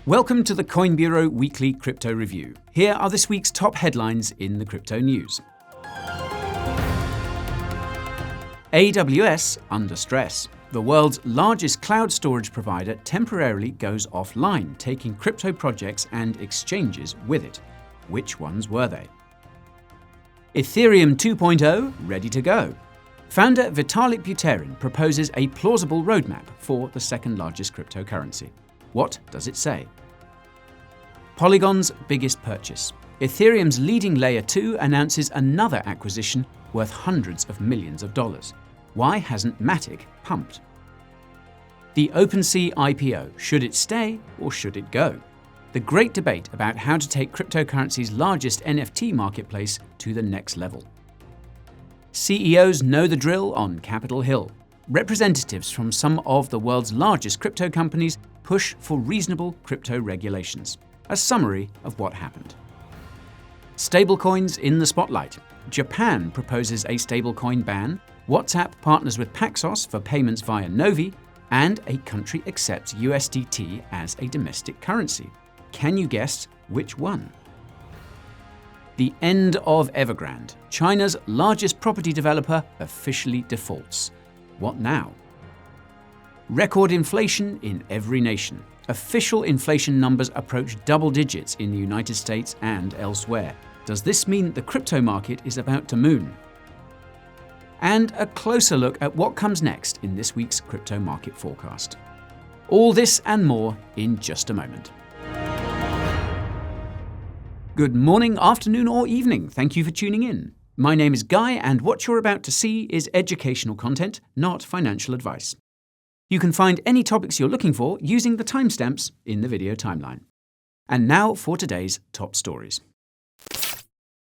Welcome to the Coin Bureau Weekly Crypto Review. Here are this week's top headlines in the crypto news. AWS under stress. The world's largest cloud storage provider temporarily goes offline, taking crypto projects and exchanges with it. Which ones were they? Ethereum 2.0 ready to go. Founder Vitalik Buterin proposes a plausible roadmap for the second largest cryptocurrency. What does it say? Polygon's biggest purchase. Ethereum's leading Layer 2 announces another acquisition worth hundreds of millions of dollars. Why hasn't Matic pumped? The Opensea IPO. Should it stay or should it go? The great debate about how to take cryptocurrency's largest NFT marketplace to the next level. CEOs know the drill on Capitol Hill. Representatives from some of the world's largest crypto companies push for reasonable crypto regulations. A summary of what happened. Stablecoins in the spotlight. Japan proposes a stablecoin ban. WhatsApp partners with Paxos for payments via Novi. And a country accepts USDT as a domestic currency. Can you guess which one? The End of Evergrande. China's largest property developer officially defaults. What now? Record inflation in every nation. Official inflation numbers approach double digits in the United States and elsewhere. Does this mean the crypto market is about to moon? And a closer look at what comes next in this week's crypto market forecast. All this and more in just a moment. Good morning, afternoon, or evening. Thank you for tuning in. My name is Guy, and what you're about to see is educational content, not financial advice. You can find any topics you're looking for using the timestamps in the video timeline. And now for today's top stories.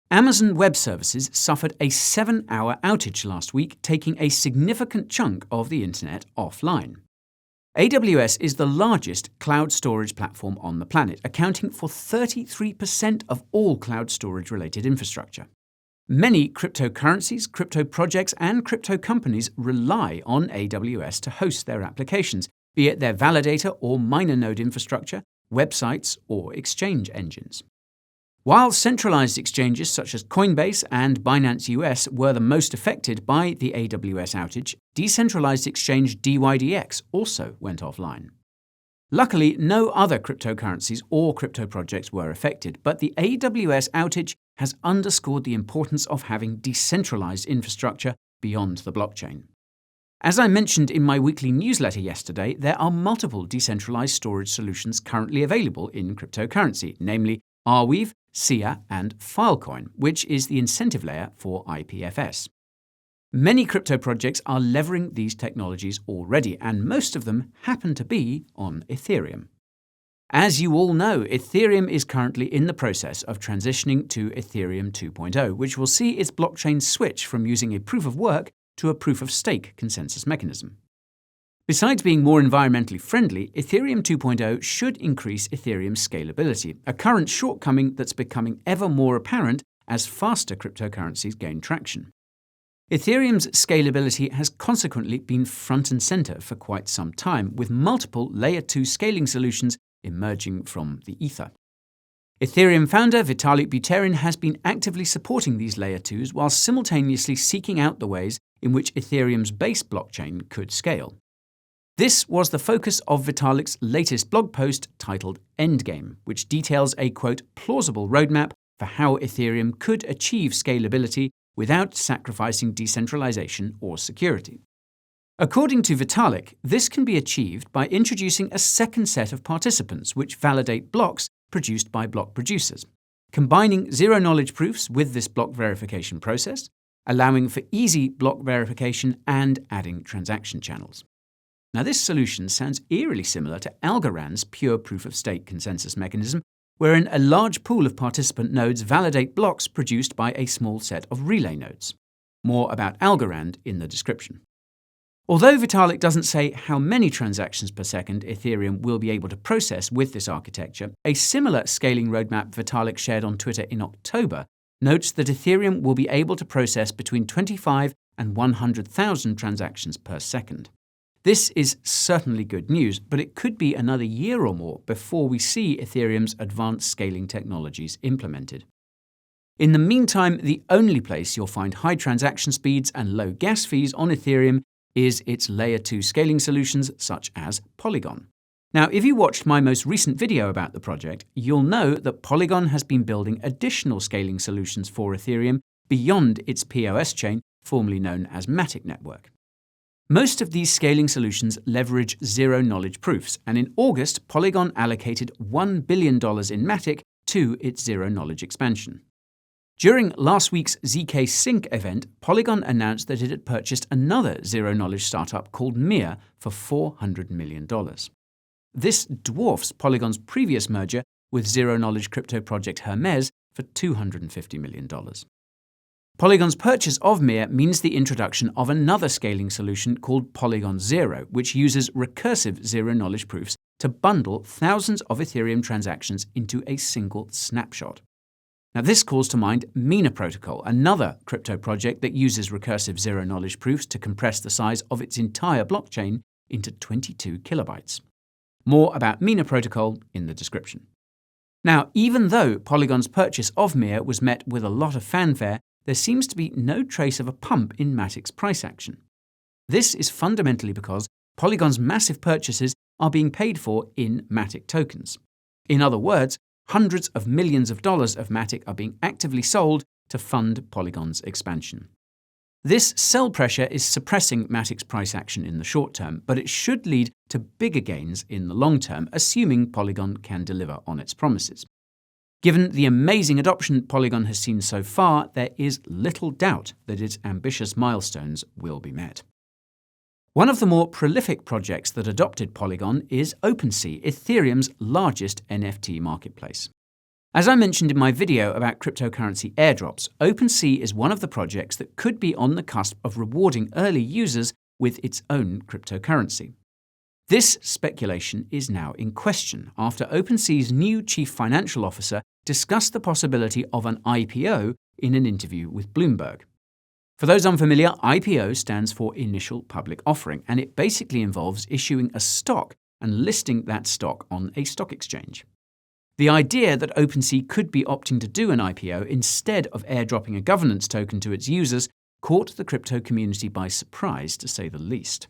Amazon Web Services suffered a 7-hour outage last week, taking a significant chunk of the internet offline. AWS is the largest cloud storage platform on the planet, accounting for 33% of all cloud storage-related infrastructure. Many cryptocurrencies, crypto projects, and crypto companies rely on AWS to host their applications, be it their validator or miner node infrastructure, websites, or exchange engines. While centralized exchanges such as Coinbase and Binance US were the most affected by the AWS outage, decentralized exchange DYDX also went offline. Luckily, no other cryptocurrencies or crypto projects were affected, but the AWS outage has underscored the importance of having decentralized infrastructure beyond the blockchain. As I mentioned in my weekly newsletter yesterday, there are multiple decentralized storage solutions currently available in cryptocurrency, namely Arweave, SIA, and Filecoin, which is the incentive layer for IPFS. Many crypto projects are leveraging these technologies already, and most of them happen to be on Ethereum. As you all know, Ethereum is currently in the process of transitioning to Ethereum 2.0, which will see its blockchain switch from using a proof-of-work to a proof-of-stake consensus mechanism. Besides being more environmentally friendly, Ethereum 2.0 should increase Ethereum's scalability, a current shortcoming that's becoming ever more apparent as faster cryptocurrencies gain traction. Ethereum's scalability has consequently been front and center for quite some time, with multiple Layer 2 scaling solutions emerging from the ether. Ethereum founder Vitalik Buterin has been actively supporting these Layer 2s while simultaneously seeking out the ways in which Ethereum's base blockchain could scale. This was the focus of Vitalik's latest blog post titled Endgame, which details a, quote, plausible roadmap for how Ethereum could achieve scalability without sacrificing decentralization or security. According to Vitalik, this can be achieved by introducing a second set of participants which validate blocks produced by block producers, combining zero-knowledge proofs with this block verification process, allowing for easy block verification and adding transaction channels. Now, this solution sounds eerily similar to Algorand's pure proof-of-stake consensus mechanism, wherein a large pool of participant nodes validate blocks produced by a small set of relay nodes. More about Algorand in the description. Although Vitalik doesn't say how many transactions per second Ethereum will be able to process with this architecture, a similar scaling roadmap Vitalik shared on Twitter in October notes that Ethereum will be able to process between 25 and 100,000 transactions per second. This is certainly good news, but it could be another year or more before we see Ethereum's advanced scaling technologies implemented. In the meantime, the only place you'll find high transaction speeds and low gas fees on Ethereum is its Layer 2 scaling solutions such as Polygon. Now, if you watched my most recent video about the project, you'll know that Polygon has been building additional scaling solutions for Ethereum beyond its POS chain, formerly known as Matic Network. Most of these scaling solutions leverage zero-knowledge proofs, and in August, Polygon allocated $1 billion in Matic to its zero-knowledge expansion. During last week's ZK Sync event, Polygon announced that it had purchased another zero-knowledge startup called Mir for $400 million. This dwarfs Polygon's previous merger with zero-knowledge crypto project Hermes for $250 million. Polygon's purchase of Mir means the introduction of another scaling solution called Polygon Zero, which uses recursive zero-knowledge proofs to bundle thousands of Ethereum transactions into a single snapshot. Now, this calls to mind Mina Protocol, another crypto project that uses recursive zero-knowledge proofs to compress the size of its entire blockchain into 22 kilobytes. More about Mina Protocol in the description. Now, even though Polygon's purchase of Mir was met with a lot of fanfare, there seems to be no trace of a pump in Matic's price action. This is fundamentally because Polygon's massive purchases are being paid for in Matic tokens. In other words, hundreds of millions of dollars of Matic are being actively sold to fund Polygon's expansion. This sell pressure is suppressing Matic's price action in the short term, but it should lead to bigger gains in the long term, assuming Polygon can deliver on its promises. Given the amazing adoption Polygon has seen so far, there is little doubt that its ambitious milestones will be met. One of the more prolific projects that adopted Polygon is Opensea, Ethereum's largest NFT marketplace. As I mentioned in my video about cryptocurrency airdrops, Opensea is one of the projects that could be on the cusp of rewarding early users with its own cryptocurrency. This speculation is now in question after Opensea's new chief financial officer discussed the possibility of an IPO in an interview with Bloomberg. For those unfamiliar, IPO stands for Initial Public Offering, and it basically involves issuing a stock and listing that stock on a stock exchange. The idea that Opensea could be opting to do an IPO instead of airdropping a governance token to its users caught the crypto community by surprise, to say the least.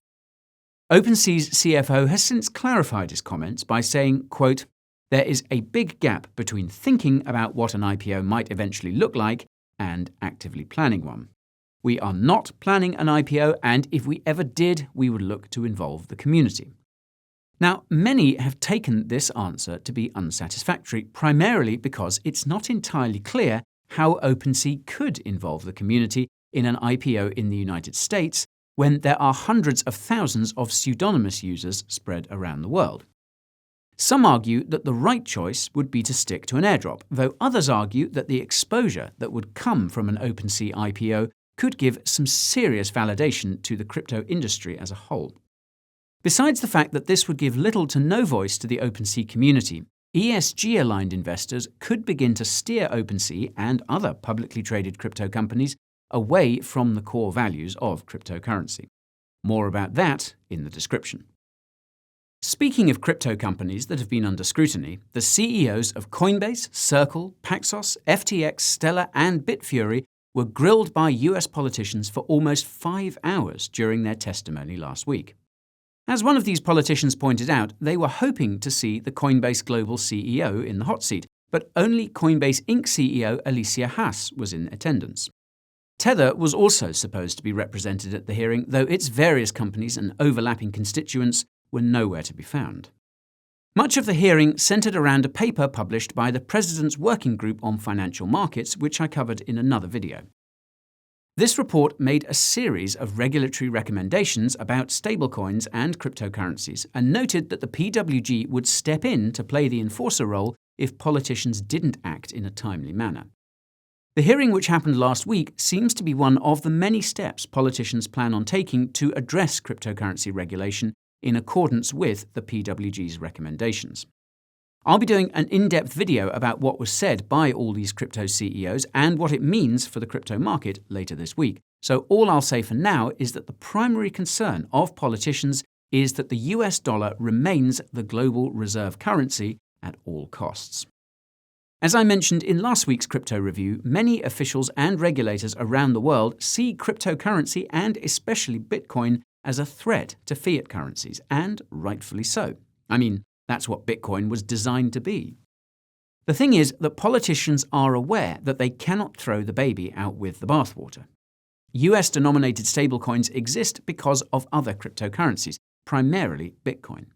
Opensea's CFO has since clarified his comments by saying, quote, "There is a big gap between thinking about what an IPO might eventually look like and actively planning one. We are not planning an IPO, and if we ever did, we would look to involve the community." Now, many have taken this answer to be unsatisfactory, primarily because it's not entirely clear how Opensea could involve the community in an IPO in the United States when there are hundreds of thousands of pseudonymous users spread around the world. Some argue that the right choice would be to stick to an airdrop, though others argue that the exposure that would come from an Opensea IPO could give some serious validation to the crypto industry as a whole. Besides the fact that this would give little to no voice to the Opensea community, ESG-aligned investors could begin to steer Opensea and other publicly traded crypto companies away from the core values of cryptocurrency. More about that in the description. Speaking of crypto companies that have been under scrutiny, the CEOs of Coinbase, Circle, Paxos, FTX, Stellar, and Bitfury were grilled by US politicians for almost 5 hours during their testimony last week. As one of these politicians pointed out, they were hoping to see the Coinbase Global CEO in the hot seat, but only Coinbase Inc. CEO Alicia Haas was in attendance. Tether was also supposed to be represented at the hearing, though its various companies and overlapping constituents were nowhere to be found. Much of the hearing centered around a paper published by the President's Working Group on Financial Markets, which I covered in another video. This report made a series of regulatory recommendations about stablecoins and cryptocurrencies and noted that the PWG would step in to play the enforcer role if politicians didn't act in a timely manner. The hearing, which happened last week, seems to be one of the many steps politicians plan on taking to address cryptocurrency regulation in accordance with the PWG's recommendations. I'll be doing an in-depth video about what was said by all these crypto CEOs and what it means for the crypto market later this week. So all I'll say for now is that the primary concern of politicians is that the US dollar remains the global reserve currency at all costs. As I mentioned in last week's crypto review, many officials and regulators around the world see cryptocurrency and especially Bitcoin as a threat to fiat currencies, and rightfully so. I mean, that's what Bitcoin was designed to be. The thing is that politicians are aware that they cannot throw the baby out with the bathwater. US-denominated stablecoins exist because of other cryptocurrencies, primarily Bitcoin.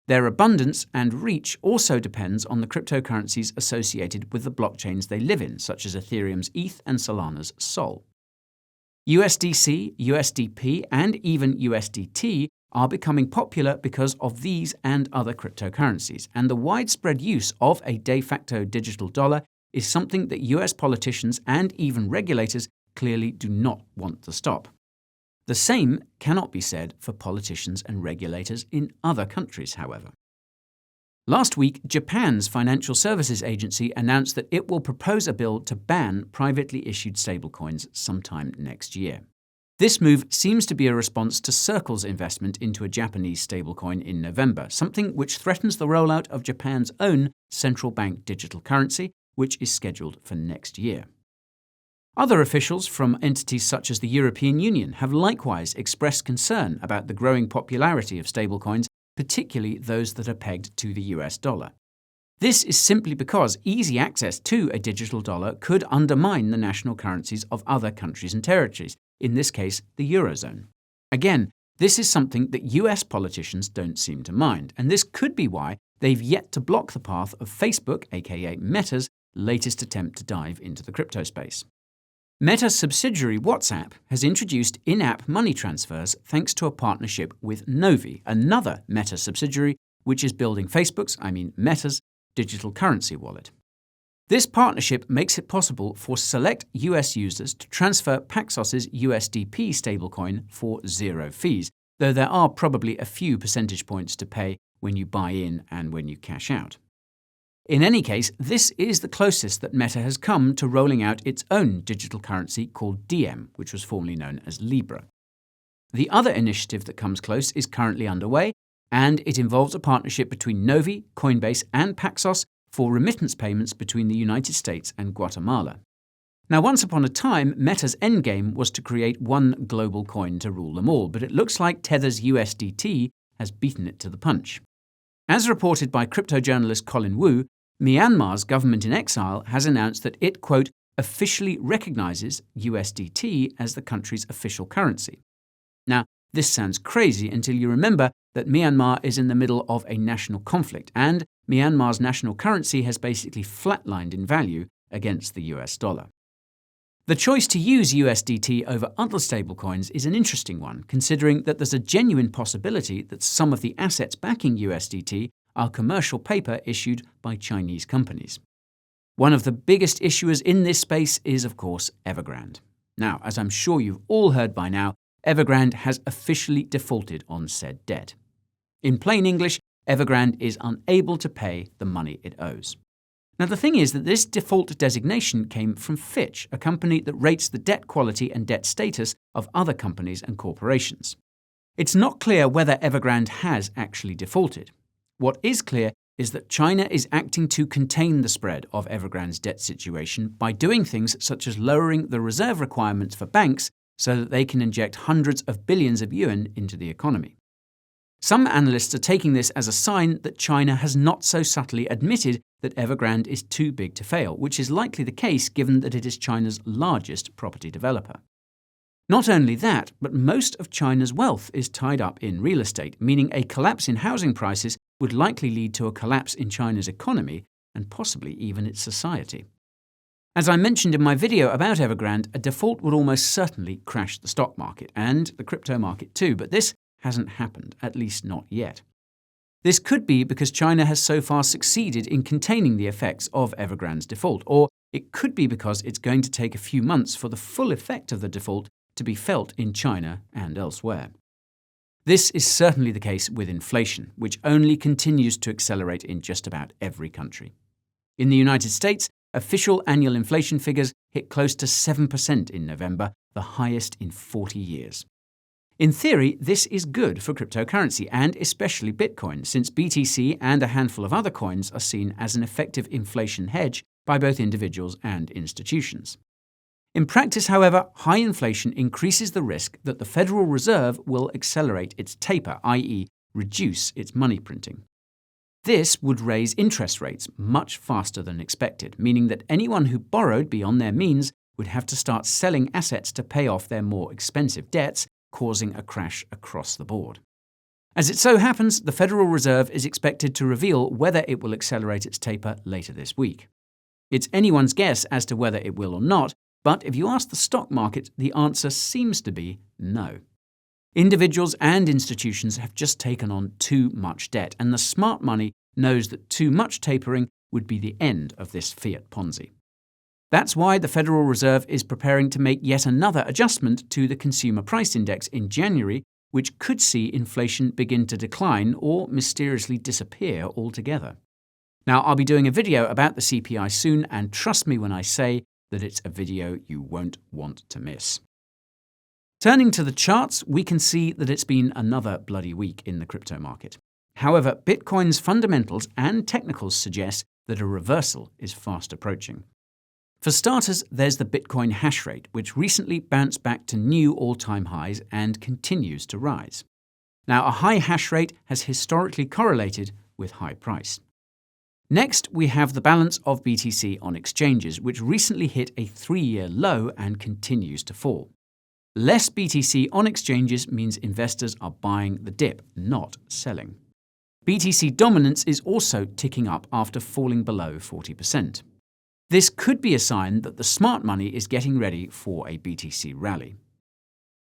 Their abundance and reach also depends on the cryptocurrencies associated with the blockchains they live in, such as Ethereum's ETH and Solana's Sol. USDC, USDP, and even USDT are becoming popular because of these and other cryptocurrencies, and the widespread use of a de facto digital dollar is something that US politicians and even regulators clearly do not want to stop. The same cannot be said for politicians and regulators in other countries, however. Last week, Japan's financial services agency announced that it will propose a bill to ban privately issued stablecoins sometime next year. This move seems to be a response to Circle's investment into a Japanese stablecoin in November, something which threatens the rollout of Japan's own central bank digital currency, which is scheduled for next year. Other officials from entities such as the European Union have likewise expressed concern about the growing popularity of stablecoins, particularly those that are pegged to the US dollar. This is simply because easy access to a digital dollar could undermine the national currencies of other countries and territories, in this case, the Eurozone. Again, this is something that US politicians don't seem to mind, and this could be why they've yet to block the path of Facebook, aka Meta's, latest attempt to dive into the crypto space. Meta's subsidiary WhatsApp has introduced in-app money transfers thanks to a partnership with Novi, another Meta subsidiary, which is building Meta's, digital currency wallet. This partnership makes it possible for select US users to transfer Paxos's USDP stablecoin for zero fees, though there are probably a few percentage points to pay when you buy in and when you cash out. In any case, this is the closest that Meta has come to rolling out its own digital currency called Diem, which was formerly known as Libra. The other initiative that comes close is currently underway, and it involves a partnership between Novi, Coinbase, and Paxos for remittance payments between the United States and Guatemala. Now, once upon a time, Meta's endgame was to create one global coin to rule them all, but it looks like Tether's USDT has beaten it to the punch. As reported by crypto journalist Colin Wu, Myanmar's government in exile has announced that it, quote, officially recognizes USDT as the country's official currency. Now, this sounds crazy until you remember that Myanmar is in the middle of a national conflict, and Myanmar's national currency has basically flatlined in value against the US dollar. The choice to use USDT over other stablecoins is an interesting one, considering that there's a genuine possibility that some of the assets backing USDT are commercial paper issued by Chinese companies. One of the biggest issuers in this space is, of course, Evergrande. Now, as I'm sure you've all heard by now, Evergrande has officially defaulted on said debt. In plain English, Evergrande is unable to pay the money it owes. Now, the thing is that this default designation came from Fitch, a company that rates the debt quality and debt status of other companies and corporations. It's not clear whether Evergrande has actually defaulted. What is clear is that China is acting to contain the spread of Evergrande's debt situation by doing things such as lowering the reserve requirements for banks so that they can inject hundreds of billions of yuan into the economy. Some analysts are taking this as a sign that China has not so subtly admitted that Evergrande is too big to fail, which is likely the case given that it is China's largest property developer. Not only that, but most of China's wealth is tied up in real estate, meaning a collapse in housing prices would likely lead to a collapse in China's economy and possibly even its society. As I mentioned in my video about Evergrande, a default would almost certainly crash the stock market and the crypto market too, but this hasn't happened, at least not yet. This could be because China has so far succeeded in containing the effects of Evergrande's default, or it could be because it's going to take a few months for the full effect of the default to be felt in China and elsewhere. This is certainly the case with inflation, which only continues to accelerate in just about every country. In the United States, official annual inflation figures hit close to 7% in November, the highest in 40 years. In theory, this is good for cryptocurrency, and especially Bitcoin, since BTC and a handful of other coins are seen as an effective inflation hedge by both individuals and institutions. In practice, however, high inflation increases the risk that the Federal Reserve will accelerate its taper, i.e., reduce its money printing. This would raise interest rates much faster than expected, meaning that anyone who borrowed beyond their means would have to start selling assets to pay off their more expensive debts, causing a crash across the board. As it so happens, the Federal Reserve is expected to reveal whether it will accelerate its taper later this week. It's anyone's guess as to whether it will or not, but if you ask the stock market, the answer seems to be no. Individuals and institutions have just taken on too much debt, and the smart money knows that too much tapering would be the end of this fiat Ponzi. That's why the Federal Reserve is preparing to make yet another adjustment to the Consumer Price Index in January, which could see inflation begin to decline or mysteriously disappear altogether. Now, I'll be doing a video about the CPI soon, and trust me when I say that it's a video you won't want to miss. Turning to the charts, we can see that it's been another bloody week in the crypto market. However, Bitcoin's fundamentals and technicals suggest that a reversal is fast approaching. For starters, there's the Bitcoin hash rate, which recently bounced back to new all-time highs and continues to rise. Now, a high hash rate has historically correlated with high price. Next, we have the balance of BTC on exchanges, which recently hit a 3-year low and continues to fall. Less BTC on exchanges means investors are buying the dip, not selling. BTC dominance is also ticking up after falling below 40%. This could be a sign that the smart money is getting ready for a BTC rally.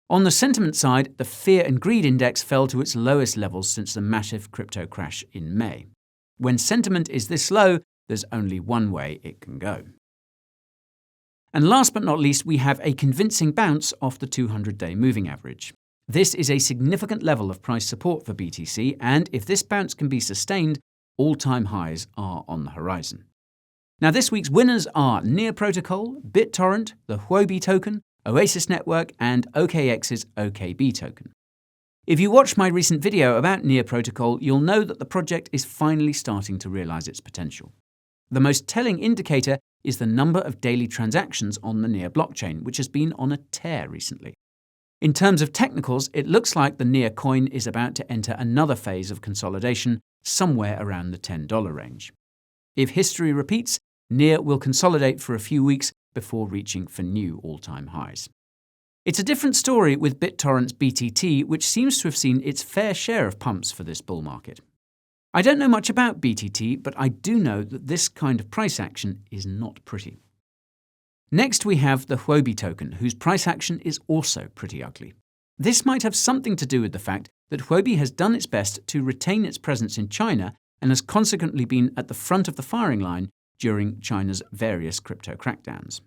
On the sentiment side, the Fear and Greed Index fell to its lowest levels since the massive crypto crash in May. When sentiment is this low, there's only one way it can go. And last but not least, we have a convincing bounce off the 200-day moving average. This is a significant level of price support for BTC, and if this bounce can be sustained, all-time highs are on the horizon. Now, this week's winners are Near Protocol, BitTorrent, the Huobi token, Oasis Network, and OKX's OKB token. If you watched my recent video about Near Protocol, you'll know that the project is finally starting to realize its potential. The most telling indicator is the number of daily transactions on the Near blockchain, which has been on a tear recently. In terms of technicals, it looks like the Near coin is about to enter another phase of consolidation somewhere around the $10 range. If history repeats, Near will consolidate for a few weeks before reaching for new all-time highs. It's a different story with BitTorrent's BTT, which seems to have seen its fair share of pumps for this bull market. I don't know much about BTT, but I do know that this kind of price action is not pretty. Next, we have the Huobi token, whose price action is also pretty ugly. This might have something to do with the fact that Huobi has done its best to retain its presence in China and has consequently been at the front of the firing line during China's various crypto crackdowns.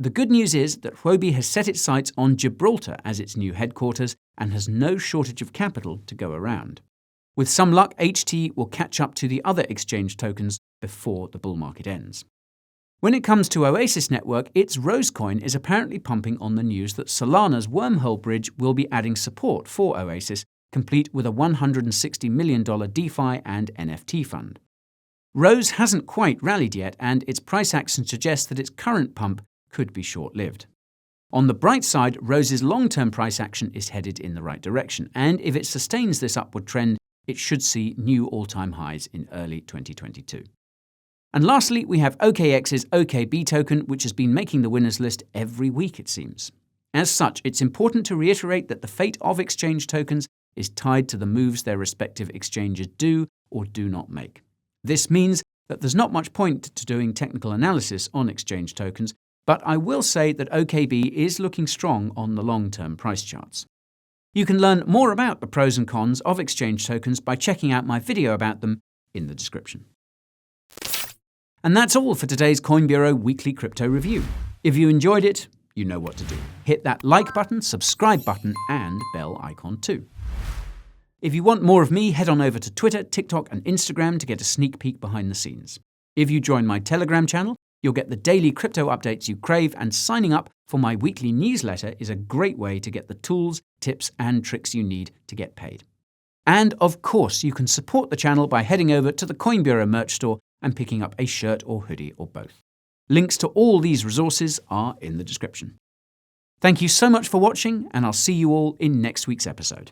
The good news is that Huobi has set its sights on Gibraltar as its new headquarters and has no shortage of capital to go around. With some luck, HT will catch up to the other exchange tokens before the bull market ends. When it comes to Oasis Network, its Rosecoin is apparently pumping on the news that Solana's Wormhole Bridge will be adding support for Oasis, complete with a $160 million DeFi and NFT fund. Rose hasn't quite rallied yet, and its price action suggests that its current pump could be short-lived. On the bright side, Rose's long-term price action is headed in the right direction, and if it sustains this upward trend, it should see new all-time highs in early 2022. And lastly, we have OKX's OKB token, which has been making the winners list every week, it seems. As such, it's important to reiterate that the fate of exchange tokens is tied to the moves their respective exchanges do or do not make. This means that there's not much point to doing technical analysis on exchange tokens, but I will say that OKB is looking strong on the long-term price charts. You can learn more about the pros and cons of exchange tokens by checking out my video about them in the description. And that's all for today's Coin Bureau Weekly Crypto Review. If you enjoyed it, you know what to do. Hit that like button, subscribe button, and bell icon too. If you want more of me, head on over to Twitter, TikTok, and Instagram to get a sneak peek behind the scenes. If you join my Telegram channel, you'll get the daily crypto updates you crave, and signing up for my weekly newsletter is a great way to get the tools, tips, and tricks you need to get paid. And of course, you can support the channel by heading over to the Coin Bureau merch store and picking up a shirt or hoodie or both. Links to all these resources are in the description. Thank you so much for watching, and I'll see you all in next week's episode.